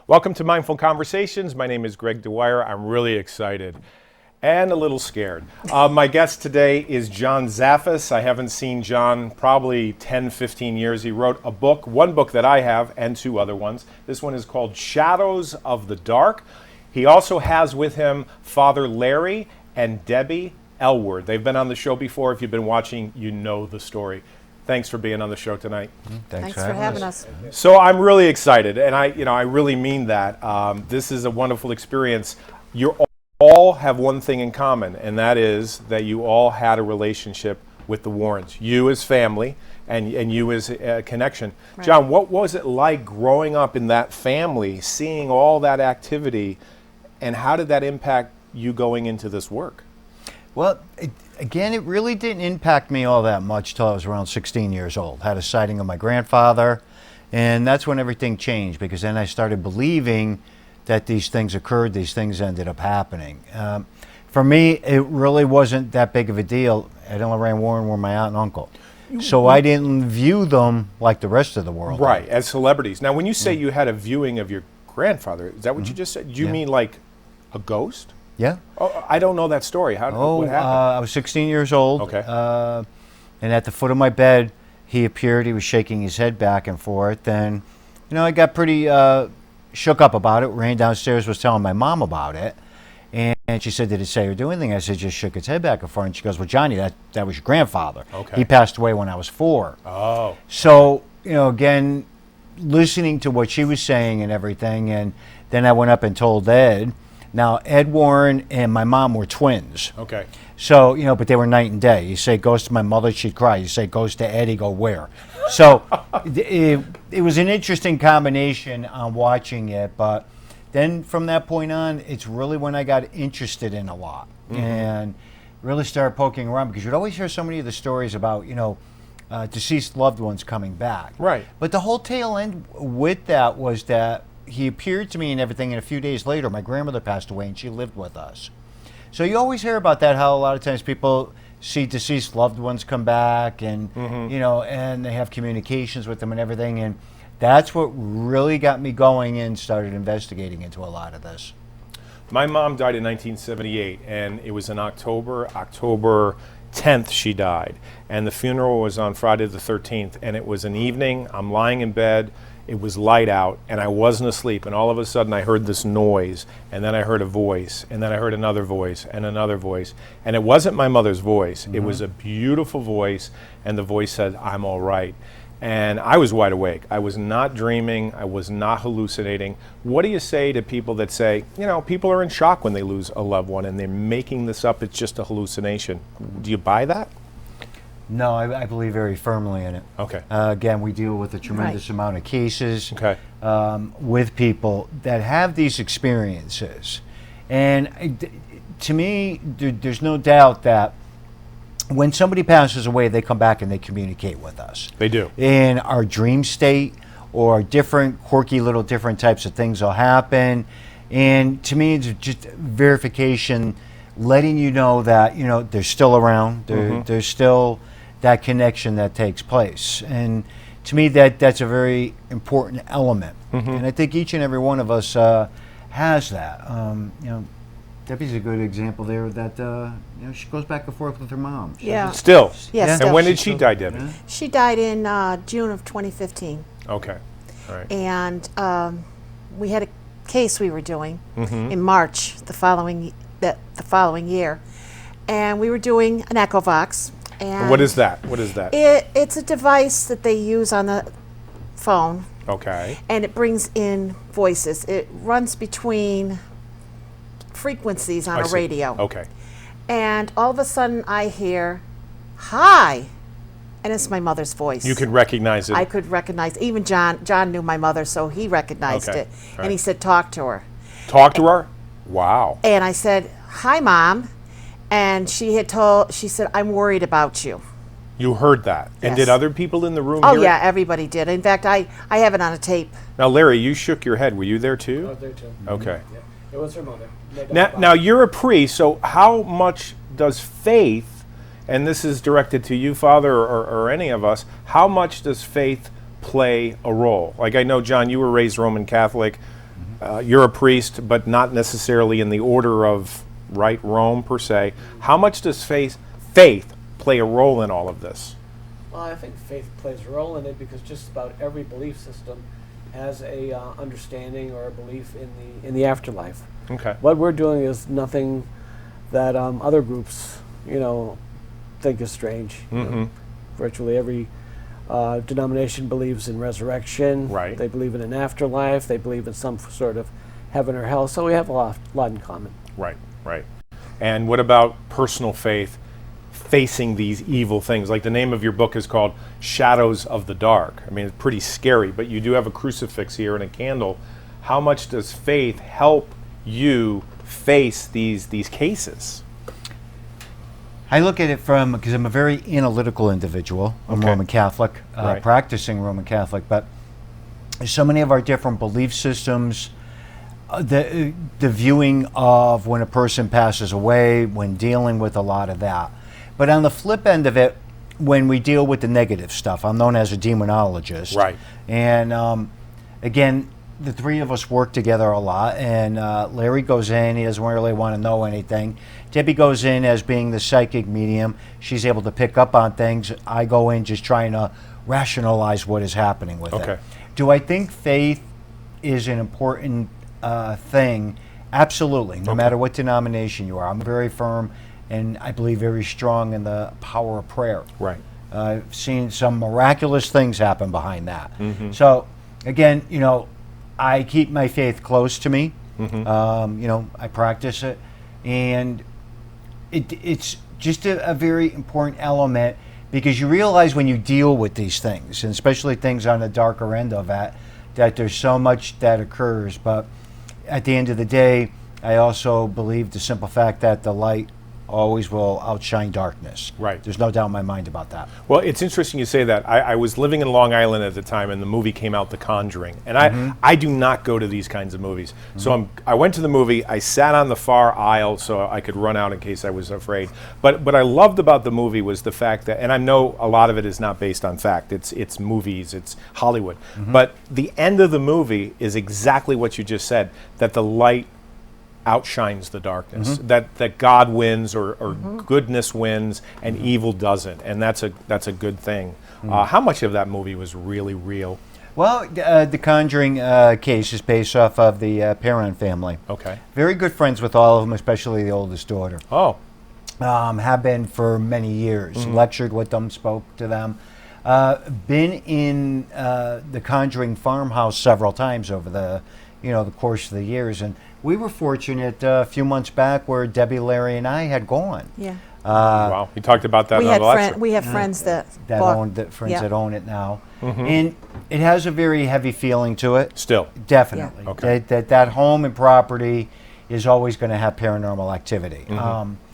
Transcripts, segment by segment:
Welcome to Mindful Conversations. My name is Greg Dwyer. I'm really excited and a little scared. My guest today is John Zaffis. I haven't seen John probably 10, 15 years. He wrote a book, one book that I have, and two other ones. This one is called Shadows of the Dark. He also has with him Father Larry and Debbie Elward. They've been on the show before. If you've been watching, you know the story. Thanks for being on the show tonight. Thanks for having us. So I'm really excited, and I really mean that. This is a wonderful experience. You all have one thing in common, and that is that you all had a relationship with the Warrens. You as family, and you as a connection. Right. John, what was it like growing up in that family, seeing all that activity, and how did that impact you going into this work? Well, again, it really didn't impact me all that much till I was around 16 years old. Had a sighting of my grandfather, and that's when everything changed, because then I started believing that these things occurred, these things ended up happening. For me, it really wasn't that big of a deal. Ed and Lorraine Warren were my aunt and uncle. So I didn't view them like the rest of the world. Right, as celebrities. Now, when you say you had a viewing of your grandfather, is that what you just said? Do you mean like a ghost? Yeah. Oh, I don't know that story. What happened? I was 16 years old. Okay. And at the foot of my bed, he appeared. He was shaking his head back and forth. And, I got pretty shook up about it. Ran downstairs, was telling my mom about it. And she said, did it say or do anything? I said, just shook its head back and forth. And she goes, well, Johnny, that was your grandfather. Okay. He passed away when I was 4. Oh. So, again, listening to what she was saying and everything. And then I went up and told Ed. Now, Ed Warren and my mom were twins. Okay. So, but they were night and day. You say goes to my mother, she'd cry. You say goes to Eddie, go where? So it was an interesting combination on watching it. But then from that point on, it's really when I got interested in a lot and really started poking around, because you'd always hear so many of the stories about, deceased loved ones coming back. Right. But the whole tail end with that was that he appeared to me and everything, and a few days later, my grandmother passed away, and she lived with us. So you always hear about that, how a lot of times people see deceased loved ones come back, and and they have communications with them and everything, and that's what really got me going and started investigating into a lot of this. My mom died in 1978, and it was in October 10th she died, and the funeral was on Friday the 13th, and it was an evening. I'm lying in bed. It was light out, and I wasn't asleep, and all of a sudden I heard this noise, and then I heard a voice, and then I heard another voice, and another voice, and it wasn't my mother's voice. It was a beautiful voice, and the voice said, I'm all right. And I was wide awake. I was not dreaming. I was not hallucinating. What do you say to people that say, people are in shock when they lose a loved one, and they're making this up, it's just a hallucination? Do you buy that? No, I believe very firmly in it. Okay. Again, we deal with a tremendous amount of cases with people that have these experiences. And to me, there's no doubt that when somebody passes away, they come back and they communicate with us. They do. In our dream state, or different quirky little different types of things will happen. And to me, it's just verification, letting you know that, they're still around. There's still that connection that takes place. And to me, that's a very important element. And I think each and every one of us has that. Debbie's a good example there that, she goes back and forth with her mom. Still? Yes. Yeah. Still. And when did she die, Debbie? Yeah. She died in June of 2015. Okay. All right. And we had a case we were doing in March the following year. And we were doing an Echovox. And what is that? What is that? It's a device that they use on the phone. Okay. And it brings in voices. It runs between frequencies on a radio. Okay. And all of a sudden I hear, hi. And it's my mother's voice. You could recognize it? I could recognize it. Even John knew my mother, so he recognized it. Right. And he said, talk to her. Talk to her? Wow. And I said, hi, Mom. And she said, I'm worried about you. You heard that? Yes. And did other people in the room hear it? Oh, yeah, everybody did. In fact, I have it on a tape. Now, Larry, you shook your head. Were you there too? I was there too. Okay. Yeah. It was her mother. Now, you're a priest, so how much does faith, and this is directed to you, Father, or any of us, how much does faith play a role? Like, I know, John, you were raised Roman Catholic. you're a priest, but not necessarily in the order of right Rome per se. How much does faith play a role in all of this? Well, I think faith plays a role in it because just about every belief system has a understanding or a belief in the afterlife. Okay. What we're doing is nothing that other groups, think is strange. Virtually every denomination believes in resurrection. Right. They believe in an afterlife. They believe in some sort of heaven or hell. So we have a lot in common. Right. And what about personal faith facing these evil things? Like the name of your book is called Shadows of the Dark. I mean, it's pretty scary, but you do have a crucifix here and a candle. How much does faith help you face these cases? I look at it because I'm a very analytical individual. I'm Okay. Roman Catholic, Right. practicing Roman Catholic, but so many of our different belief systems, the viewing of when a person passes away, when dealing with a lot of that. But on the flip end of it, when we deal with the negative stuff, I'm known as a demonologist. Right. And again, the three of us work together a lot, and Larry goes in, he doesn't really want to know anything. Debbie goes in as being the psychic medium. She's able to pick up on things. I go in just trying to rationalize what is happening with Okay. it. Do I think faith is an important thing? Absolutely, no matter what denomination you are. I'm very firm, and I believe very strong in the power of prayer. Right. I've seen some miraculous things happen behind that. So, again, I keep my faith close to me. I practice it, and it's just a very important element because you realize when you deal with these things, and especially things on the darker end of that there's so much that occurs. But at the end of the day, I also believe the simple fact that the light always will outshine darkness. Right. There's no doubt in my mind about that. Well, it's interesting you say that. I was living in Long Island at the time, and the movie came out, The Conjuring. And I do not go to these kinds of movies. So I went to the movie. I sat on the far aisle so I could run out in case I was afraid. But what I loved about the movie was the fact that, and I know a lot of it is not based on fact. It's movies. It's Hollywood. But the end of the movie is exactly what you just said, that the light outshines the darkness, that God wins or goodness wins and evil doesn't, and that's a good thing. How much of that movie was really real? Well, the Conjuring case is based off of the Perron family. Okay. Very good friends with all of them, especially the oldest daughter. Oh. Have been for many years. Lectured with them, spoke to them. Been in the Conjuring farmhouse several times over the course of the years, and we were fortunate a few months back where Debbie, Larry, and I had gone. Yeah. Wow. We talked about that We on had the lecture. we have friends that That own it now, and it has a very heavy feeling to it. Still. Definitely. Yeah. Okay. That home and property is always going to have paranormal activity.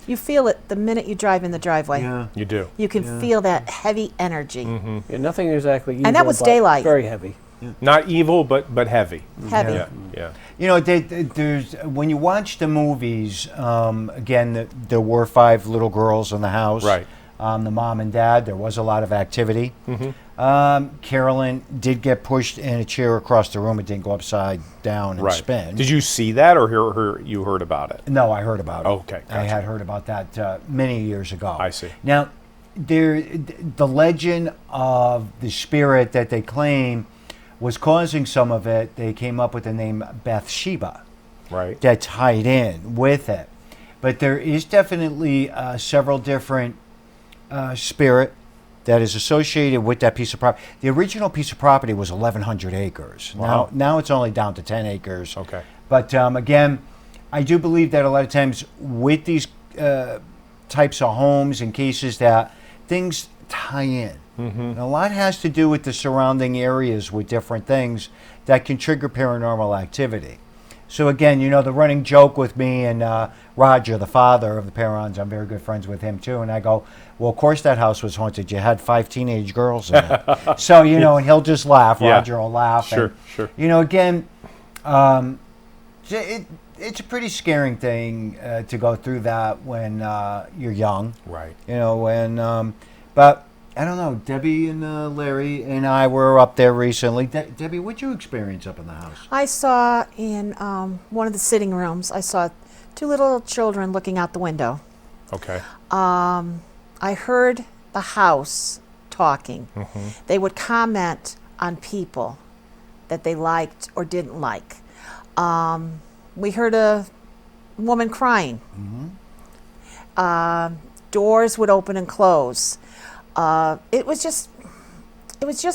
You feel it the minute you drive in the driveway. Yeah. You do. You can feel that heavy energy. Yeah, nothing exactly evil, And that was but daylight. very heavy. Not evil, but heavy. Heavy. Yeah. There's when you watch the movies. Again, there were 5 little girls in the house. Right. The mom and dad. There was a lot of activity. Carolyn did get pushed in a chair across the room. It didn't go upside down and Right. spin. Did you see that, or you heard about it? No, I heard about it. Okay, I gotcha. had heard about that many years ago. I see. Now, the legend of the spirit that they claim was causing some of it. They came up with the name Bathsheba. Right. That tied in with it. But there is definitely several different spirit that is associated with that piece of property. The original piece of property was 1,100 acres. Wow. Now it's only down to 10 acres. Okay. But again, I do believe that a lot of times with these types of homes and cases that things tie in. And a lot has to do with the surrounding areas with different things that can trigger paranormal activity. So again, the running joke with me and Roger, the father of the Perrons, I'm very good friends with him too, and I go, well, of course that house was haunted. You had 5 teenage girls in it. So, and he'll just laugh. Yeah. Roger will laugh. Sure, and, sure. Again, it's a pretty scaring thing to go through that when you're young. Right. But I don't know. Debbie and Larry and I were up there recently. Debbie, what'd you experience up in the house? I saw in one of the sitting rooms, I saw two little children looking out the window. Okay. I heard the house talking. Mm-hmm. They would comment on people that they liked or didn't like. We heard a woman crying. Mm-hmm. Doors would open and close. It was just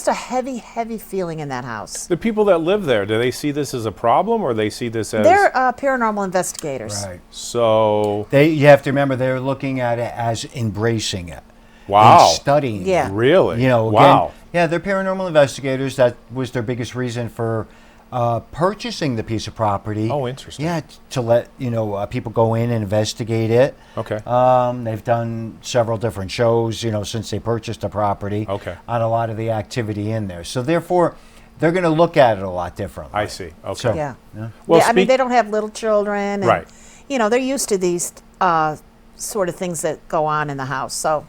a heavy, heavy feeling in that house. The people that live there, do they see this as a problem, or they see this as... They're paranormal investigators. Right. So... You have to remember they're looking at it as embracing it. Wow. And studying Yeah. it. Really? You know, again, wow. Yeah, they're paranormal investigators. That was their biggest reason for purchasing the piece of property. Oh, interesting. Yeah, to let people go in and investigate it. Okay. They've done several different shows, since they purchased the property. Okay. On a lot of the activity in there. So therefore, they're going to look at it a lot differently. I see. Okay. So, Yeah. Well, Yeah, I mean, they don't have little children. And, Right. They're used to these sort of things that go on in the house. So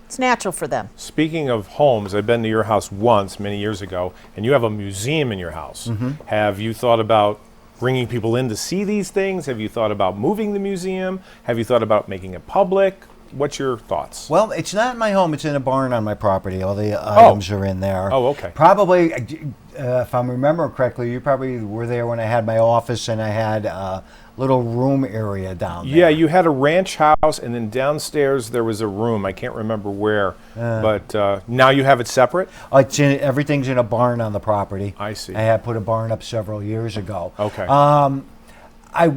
it's natural for them. Speaking of homes, I've been to your house once many years ago, and you have a museum in your house. Mm-hmm. Have you thought about bringing people in to see these things? Have you thought about moving the museum? Have you thought about making it public? What's your thoughts? Well, it's not in my home. It's in a barn on my property. All the items are in there. Oh, okay. Probably, if I'm remembering correctly, you probably were there when I had my office and I had a little room area down there. Yeah, you had a ranch house, and then downstairs there was a room. I can't remember where, but now you have it separate? Everything's in a barn on the property. I see. I had put a barn up several years ago. Okay. I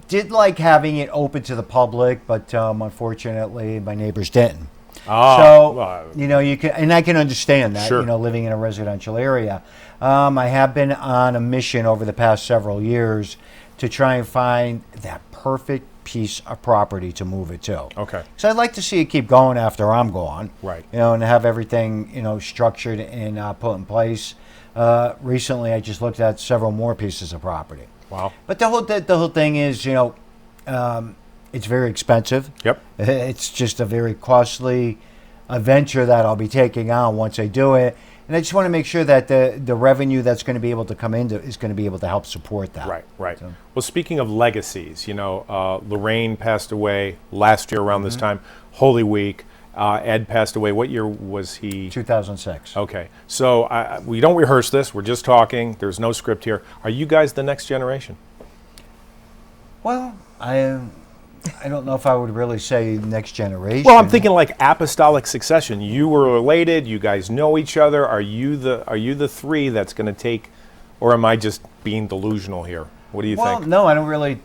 did like having it open to the public, but unfortunately my neighbors didn't. So, you can, and I can understand that, Sure. Living in a residential area. I have been on a mission over the past several years to try and find that perfect piece of property to move it to. Okay. So I'd like to see it keep going after I'm gone. Right. And have everything, structured and put in place. Recently, I just looked at several more pieces of property. Wow. But the whole thing is, it's very expensive. Yep. It's just a very costly venture that I'll be taking on once I do it. And I just want to make sure that the revenue that's going to be able to come in is going to be able to help support that. Right. So. Well, speaking of legacies, Lorraine passed away last year around this time, Holy Week. Ed passed away. What year was he? 2006. Okay. So we don't rehearse this. We're just talking. There's no script here. Are you guys the next generation? Well, I don't know if I would really say next generation. Well, I'm thinking like apostolic succession. You were related. You guys know each other. Are you the three that's going to take, or am I just being delusional here? What do you think? No, I don't really.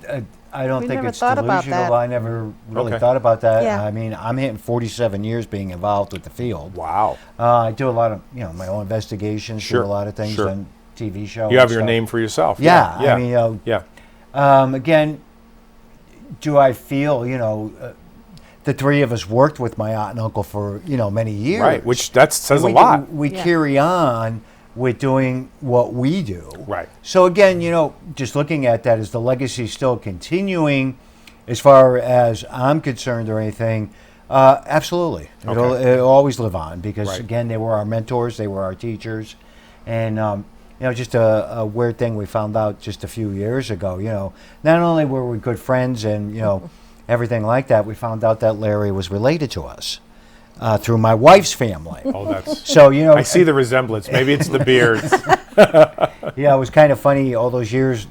I don't We think never it's thought about delusional. that. I never really Okay. thought about that. Yeah. I mean, I'm hitting 47 years being involved with the field. Wow. I do a lot of, my own investigations, Sure, do a lot of things, sure. done TV shows. You have your stuff. name for yourself. Yeah, Yeah. I mean, yeah. again, do I feel, the three of us worked with my aunt and uncle for, many years. Right. Which that says a We lot. We Yeah. carry on with doing what we do. Right. So again, just looking at that, is the legacy still continuing as far as I'm concerned or anything? Absolutely. Okay. It'll always live on because, Right. again, they were our mentors, they were our teachers. And, just a weird thing we found out just a few years ago, not only were we good friends and, everything like that, we found out that Larry was related to us through my wife's family. Oh, that's. So, I see the resemblance. Maybe it's the beards. Yeah, it was kind of funny all those years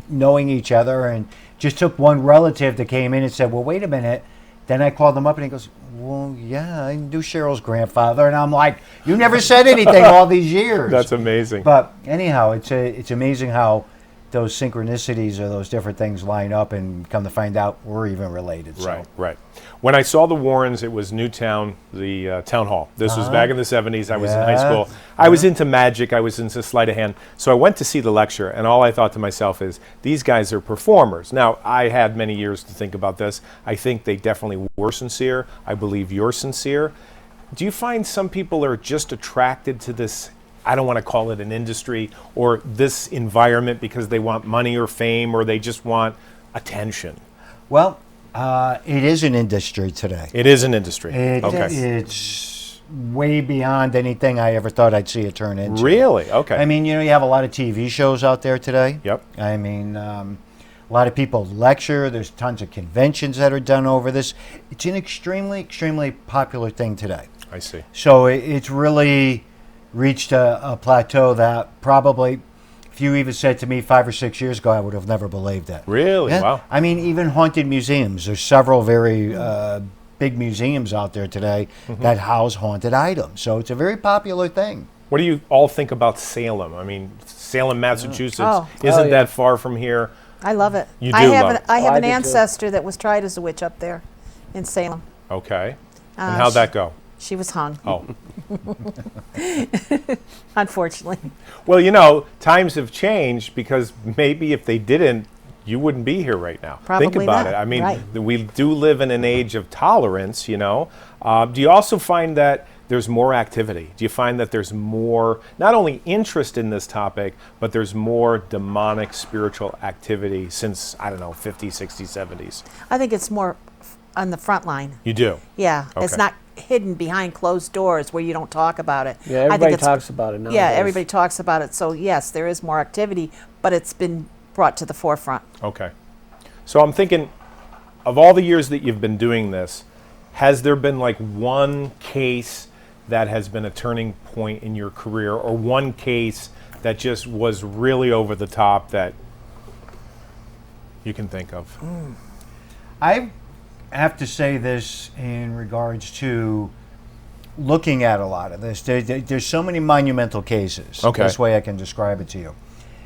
knowing each other, and just took one relative that came in and said, well, wait a minute. Then I called him up and he goes, well, yeah, I knew Cheryl's grandfather. And I'm like, you never said anything all these years. That's amazing. But anyhow, it's amazing how those synchronicities or those different things line up, and come to find out we're even related. So. Right. When I saw the Warrens, it was Newtown, the town hall. This was back in the 70s. I was in high school. I was into magic. I was into sleight of hand. So I went to see the lecture, and all I thought to myself is, these guys are performers. Now, I had many years to think about this. I think they definitely were sincere. I believe you're sincere. Do you find some people are just attracted to this, I don't want to call it an industry, or this environment because they want money or fame, or they just want attention? Well, it is an industry today. It is an industry. Okay. Okay. It's way beyond anything I ever thought I'd see it turn into. Really? Okay. I mean, you know, you have a lot of TV shows out there today. Yep. I mean, a lot of people lecture. There's tons of conventions that are done over this. It's an extremely, extremely popular thing today. I see. So it's really reached a plateau that probably, if you even said to me 5 or 6 years ago, I would have never believed it. Really? Yeah. Wow. I mean, even haunted museums. There's several very big museums out there today that house haunted items. So it's a very popular thing. What do you all think about Salem? I mean, Salem, Massachusetts Oh. isn't Oh, yeah. that far from here. I love it. You I do have love an, it. I have Oh, an I do too. ancestor that was tried as a witch up there in Salem. Okay. And how'd that go? She was hung, Oh. unfortunately. Well, you know, times have changed because maybe if they didn't, you wouldn't be here right now. Think Probably about not. it. I mean, Right. we do live in an age of tolerance, you know. Do you also find that there's more activity? Do you find that there's more, not only interest in this topic, but there's more demonic spiritual activity since, I don't know, 50s, 60s, 70s? I think it's more on the front line. You do? Yeah, it's Okay. not hidden behind closed doors where you don't talk about it. Yeah, I think everybody it's- talks about it now. Yeah, everybody talks about it. So yes, there is more activity, but it's been brought to the forefront. Okay. So I'm thinking, of all the years that you've been doing this, has there been like one case that has been a turning point in your career, or one case that just was really over the top that you can think of? I have to say this in regards to looking at a lot of this. There's so many monumental cases. Okay. This way I can describe it to you.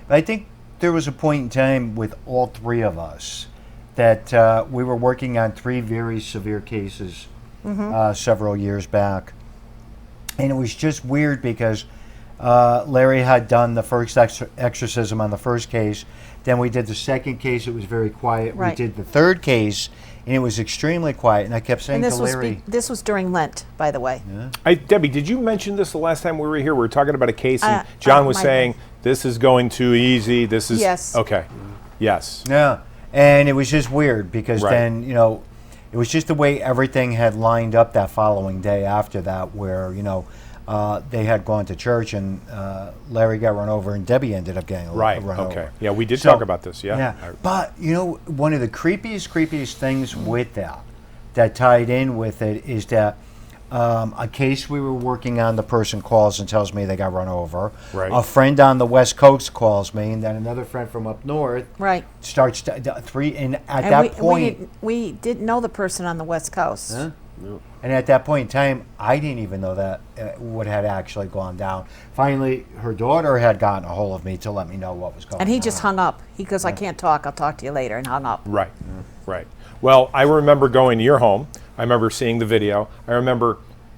But I think there was a point in time with all three of us that we were working on 3 very severe cases several years back. And it was just weird because Larry had done the first exorcism on the first case. Then we did the second case. It was very quiet. Right. We did the third case, and it was extremely quiet. And I kept saying And this to was Larry, this was during Lent, by the way. Debbie, did you mention this the last time we were here? We were talking about a case, and John was might saying, this is going too easy. This is... Yes. Okay. Yes. yeah. And it was just weird because Right. then, you know, it was just the way everything had lined up that following day after that where, you know, they had gone to church and Larry got run over and Debbie ended up getting Right. run over. Okay. Yeah, we did So- talk about this. Yeah. Yeah. But, you know, one of the creepiest things with that tied in with it is that a case we were working on, the person calls and tells me they got run over. Right. A friend on the West Coast calls me, and then another friend from up north Right. starts three. And at And that point, we didn't know the person on the West Coast. Huh? And at that point in time, I didn't even know that what had actually gone down. Finally, her daughter had gotten a hold of me to let me know what was going on. And he just hung up. He goes, I can't talk. I'll talk to you later, and hung up. Right, right. Well, I remember going to your home. I remember seeing the video. I remember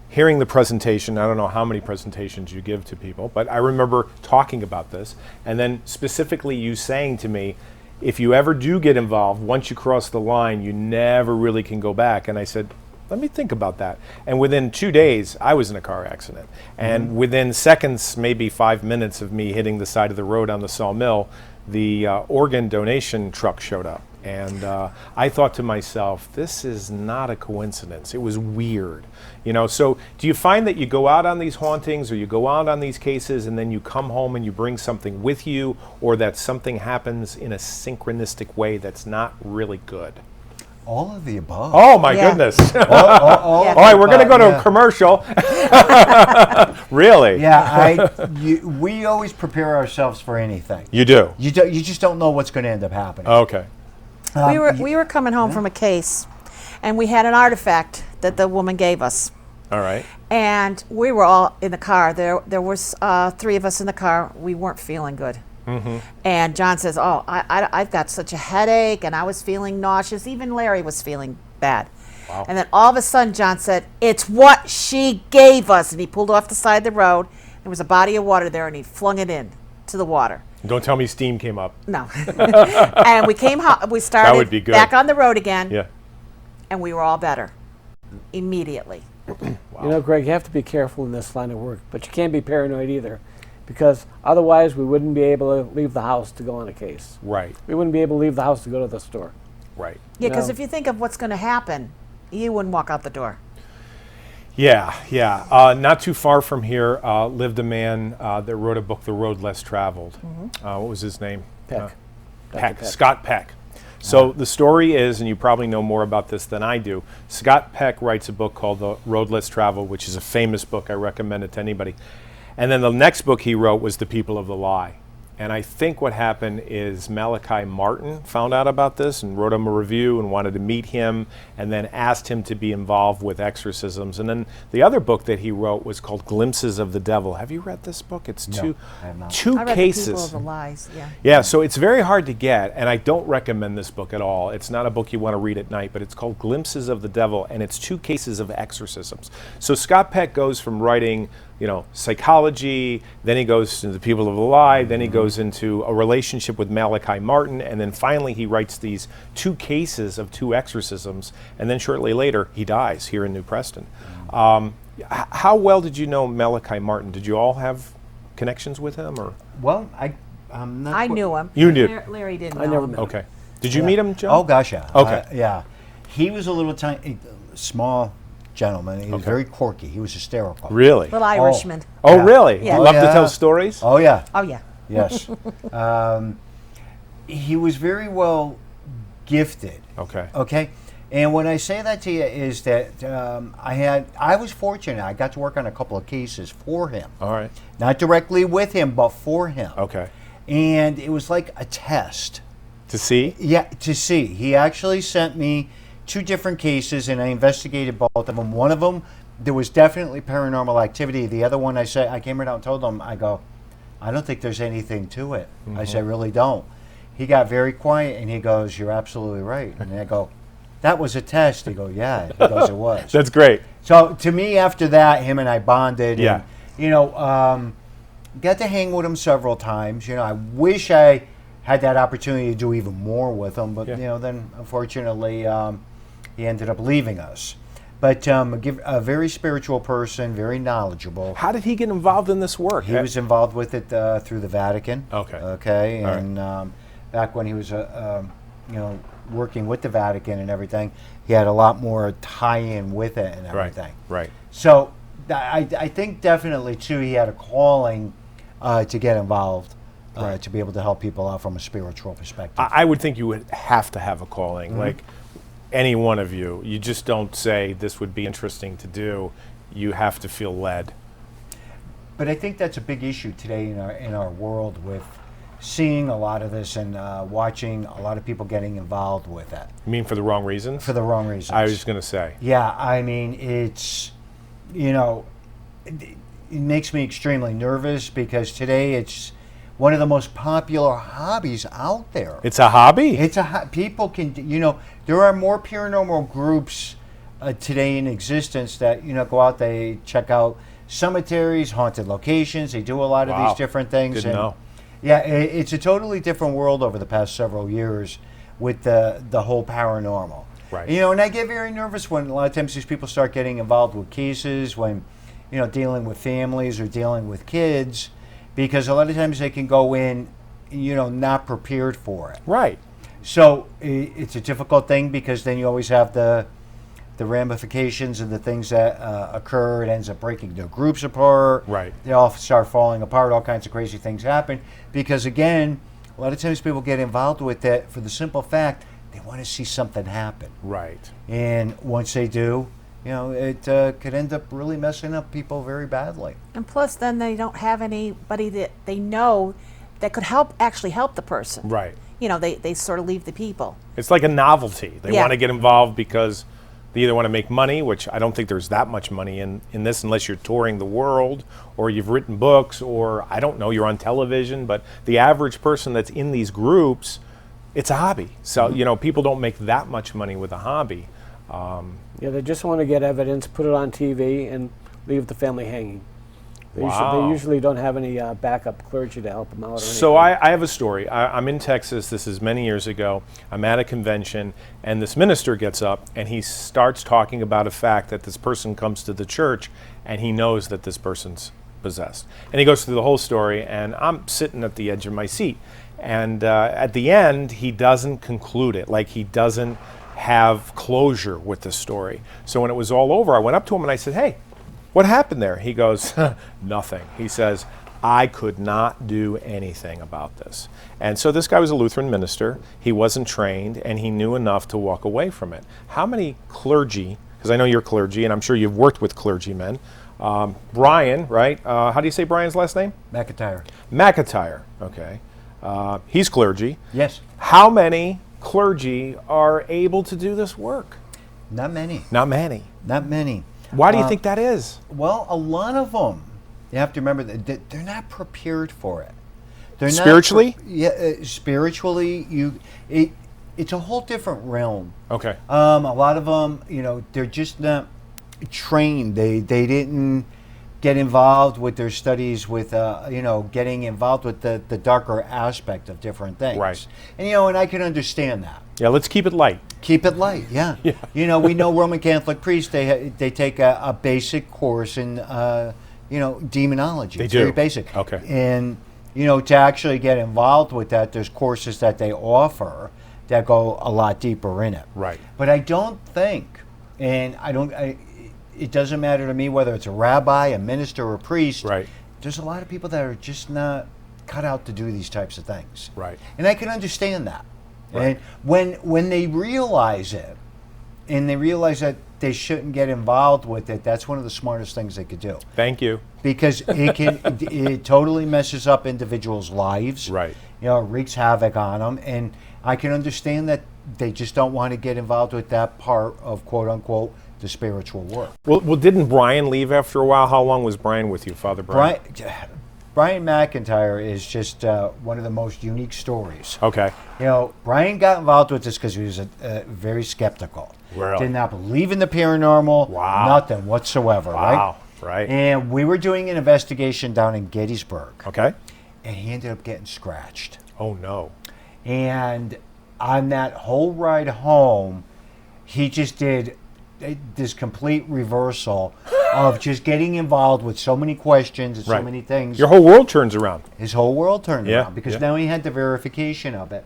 hearing the presentation. I don't know how many presentations you give to people, but I remember talking about this. And then specifically you saying to me, if you ever do get involved, once you cross the line, you never really can go back. And I said, let me think about that. And within 2 days, I was in a car accident. And within seconds, maybe 5 minutes of me hitting the side of the road on the Sawmill, the organ donation truck showed up. And I thought to myself, this is not a coincidence. It was weird. You know, so do you find that you go out on these hauntings or you go out on these cases and then you come home and you bring something with you, or that something happens in a synchronistic way that's not really good? all of the above. Oh my Yeah. goodness. Yeah. All right, we're going to go to Yeah. a commercial. Really? Yeah, we always prepare ourselves for anything. You do? You just don't know what's going to end up happening. Okay. We were coming home from a case, and we had an artifact that the woman gave us. All right. And we were all in the car. There was 3 of us in the car. We weren't feeling good. And John says, "Oh, I've got such a headache," and I was feeling nauseous. Even Larry was feeling bad. Wow. And then all of a sudden, John said, "It's what she gave us," and he pulled off the side of the road. There was a body of water there, and he flung it in to the water. Don't tell me steam came up. No. And we came home. We started would be good. back on the road again, Yeah. and we were all better immediately. You know, Greg, you have to be careful in this line of work, but you can't be paranoid either, because otherwise we wouldn't be able to leave the house to go on a case. Right. We wouldn't be able to leave the house to go to the store. Right. Yeah, because No. if you think of what's going to happen, you wouldn't walk out the door. Yeah. Not too far from here lived a man that wrote a book, The Road Less Traveled. What was his name? Peck. Dr. Peck. Scott Peck. So the story is, and you probably know more about this than I do, Scott Peck writes a book called The Road Less Traveled, which is a famous book. I recommend it to anybody. And then the next book he wrote was The People of the Lie. And I think what happened is Malachi Martin found out about this and wrote him a review and wanted to meet him and then asked him to be involved with exorcisms. And then the other book that he wrote was called Glimpses of the Devil. Have you read this book? It's No, I have not. two I read cases. The People of the Lies. Yeah. Yeah, so it's very hard to get, and I don't recommend this book at all. It's not a book you want to read at night, but it's called Glimpses of the Devil, and it's 2 cases of exorcisms. So Scott Peck goes from writing, psychology, then he goes to The People of the Lie, then he goes into a relationship with Malachi Martin, and then finally he writes these 2 cases of 2 exorcisms, and then shortly later he dies here in New Preston. How well did you know Malachi Martin? Did you all have connections with him, or? Well, I'm not. I knew him. You did. Larry didn't I know never him. met Okay. Did you meet him, John? Oh gosh, yeah. Okay. Yeah, he was a little tiny, small gentleman. He was very quirky. He was hysterical. Really? Little Irishman. Oh, Yeah. really? Yeah. You love to Yeah. tell stories? Oh yeah. Oh, yeah. Yes. He was very well gifted. Okay. Okay. And when I say that to you is that I was fortunate. I got to work on a couple of cases for him. All right. Not directly with him, but for him. Okay. And it was like a test. To see? Yeah, to see. He actually sent me 2 different cases, and I investigated both of them. One of them, there was definitely paranormal activity. The other one, I came right out and told him, I go, I don't think there's anything to it. I said, I really don't. He got very quiet, and he goes, you're absolutely right. And I go, that was a test. He goes, yeah. He goes, it was. That's great. So to me, after that, him and I bonded. Yeah. And, got to hang with him several times. I wish I had that opportunity to do even more with him, but Yeah. then unfortunately he ended up leaving us. But a very spiritual person, very knowledgeable. How did he get involved in this work? He was involved with it through the Vatican. Okay. Okay, All right. and back when he was working with the Vatican and everything, he had a lot more tie-in with it and everything. Right. So I think definitely too he had a calling to get involved, to be able to help people out from a spiritual perspective. I would think you would have to have a calling, like any one of you. You just don't say this would be interesting to do. You have to feel led. But I think that's a big issue today in our world with seeing a lot of this and watching a lot of people getting involved with it You mean for the wrong reasons? for the wrong reasons. I was just going to say. Yeah, I mean, it's, it makes me extremely nervous because today it's one of the most popular hobbies out there. It's a hobby? It's people can, there are more paranormal groups today in existence that, go out, they check out cemeteries, haunted locations, they do a lot of Wow. these different things. Good to know. Yeah, it's a totally different world over the past several years with the whole paranormal. Right. And I get very nervous when a lot of times these people start getting involved with cases, when, dealing with families or dealing with kids, because a lot of times they can go in, not prepared for it. Right. So it's a difficult thing because then you always have the ramifications and the things that occur. It ends up breaking their groups apart. Right. They all start falling apart. All kinds of crazy things happen because, again, a lot of times people get involved with that for the simple fact they want to see something happen. Right. And once they do, it could end up really messing up people very badly. And plus, then they don't have anybody that they know that could actually help the person. Right. They sort of leave the people. It's like a novelty. They Yeah. want to get involved because they either want to make money, which I don't think there's that much money in this unless you're touring the world or you've written books or, I don't know, you're on television. But the average person that's in these groups, it's a hobby. So, people don't make that much money with a hobby. Yeah, they just want to get evidence, put it on TV, and leave the family hanging. They Wow. usually don't have any backup clergy to help them out. Or So anything. I have a story. I'm in Texas. This is many years ago. I'm at a convention, and this minister gets up, and he starts talking about a fact that this person comes to the church, and he knows that this person's possessed. And he goes through the whole story, and I'm sitting at the edge of my seat. And at the end, he doesn't conclude it. Like, he doesn't have closure with the story. So when it was all over, I went up to him and I said, hey, What happened there? He goes, nothing. He says, I could not do anything about this. And so this guy was a Lutheran minister. He wasn't trained, and he knew enough to walk away from it. How many clergy, because I know you're clergy, and I'm sure you've worked with clergymen. Brian, right? How do you say Brian's last name? McIntyre. McIntyre, okay. He's clergy. Yes. How many clergy are able to do this work? Not many. Not many. Not many. Why do you think that is? Well, a lot of them, you have to remember that they're not prepared for it. They're Spiritually? Spiritually, it's a whole different realm. Okay. A lot of them, they're just not trained. They didn't get involved with their studies with, getting involved with the darker aspect of different things. Right. And I can understand that. Yeah, let's keep it light. Keep it light, yeah. We know Roman Catholic priests, they take a basic course in, demonology. They It's do. very basic. Okay. And, to actually get involved with that, there's courses that they offer that go a lot deeper in it. Right. But I don't think, and it doesn't matter to me whether it's a rabbi, a minister, or a priest. Right. There's a lot of people that are just not cut out to do these types of things. Right. And I can understand that. Right. And when they realize it, and they realize that they shouldn't get involved with it, that's one of the smartest things they could do. Thank you. Because it totally messes up individuals' lives. Right. It wreaks havoc on them. And I can understand that they just don't want to get involved with that part of, quote unquote, the spiritual work. Well, didn't Brian leave after a while? How long was Brian with you, Father Brian? Brian McIntyre is just one of the most unique stories. Okay. Brian got involved with this because he was very skeptical. Really? Did not believe in the paranormal. Wow. Nothing whatsoever. Wow. Right. And we were doing an investigation down in Gettysburg. Okay. And he ended up getting scratched. Oh, no. And on that whole ride home, he just did this complete reversal of just getting involved with so many questions and so Right. many things. Your whole world turns around. His whole world turned Yeah, around because yeah. now he had the verification of it,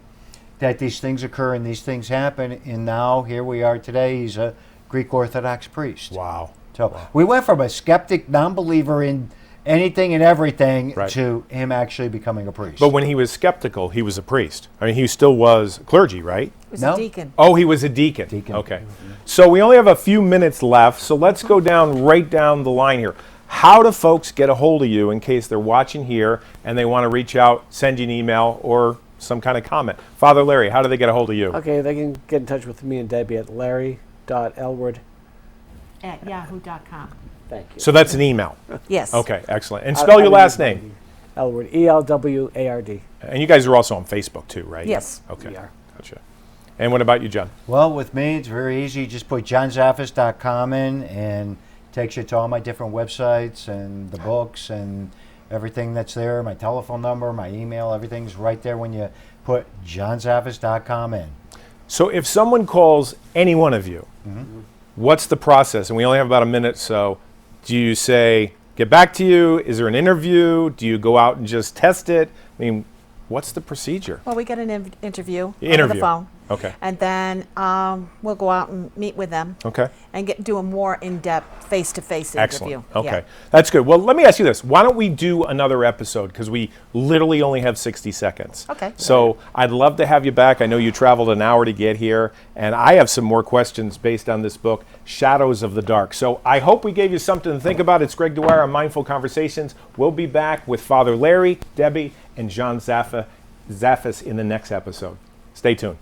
that these things occur and these things happen. And now here we are today. He's a Greek Orthodox priest. Wow. So we went from a skeptic, non-believer in anything and everything Right. to him actually becoming a priest. But when he was skeptical, he was a priest. I mean, he still was clergy, right? He was No. a deacon. Oh, he was a deacon. Deacon. Okay. So we only have a few minutes left, so let's go right down the line here. How do folks get a hold of you in case they're watching here and they want to reach out, send you an email, or some kind of comment? Father Larry, how do they get a hold of you? Okay, they can get in touch with me and Debbie at larry.elward. At yahoo.com. Thank you. So that's an email. Yes. Okay, excellent. And spell your last name. Elward, Elward. And you guys are also on Facebook too, right? Yes. Okay. We are. Gotcha. And what about you, John? Well, with me, it's very easy. Just put johnzaffis.com in and it takes you to all my different websites and the books and everything that's there. My telephone number, my email, everything's right there when you put johnzaffis.com in. So if someone calls any one of you, what's the process? And we only have about a minute, so do you say, get back to you? Is there an interview? Do you go out and just test it? I mean, what's the procedure? Well, we get an interview over the Interview. phone. Okay. And then we'll go out and meet with them Okay. and do a more in-depth face-to-face Excellent. interview. Okay. Yeah. That's good. Well, let me ask you this. Why don't we do another episode? Because we literally only have 60 seconds. Okay. So I'd love to have you back. I know you traveled an hour to get here, and I have some more questions based on this book, Shadows of the Dark. So I hope we gave you something to think about. It's Greg Dwyer on Mindful Conversations. We'll be back with Father Larry, Debbie, and John Zaffis in the next episode. Stay tuned.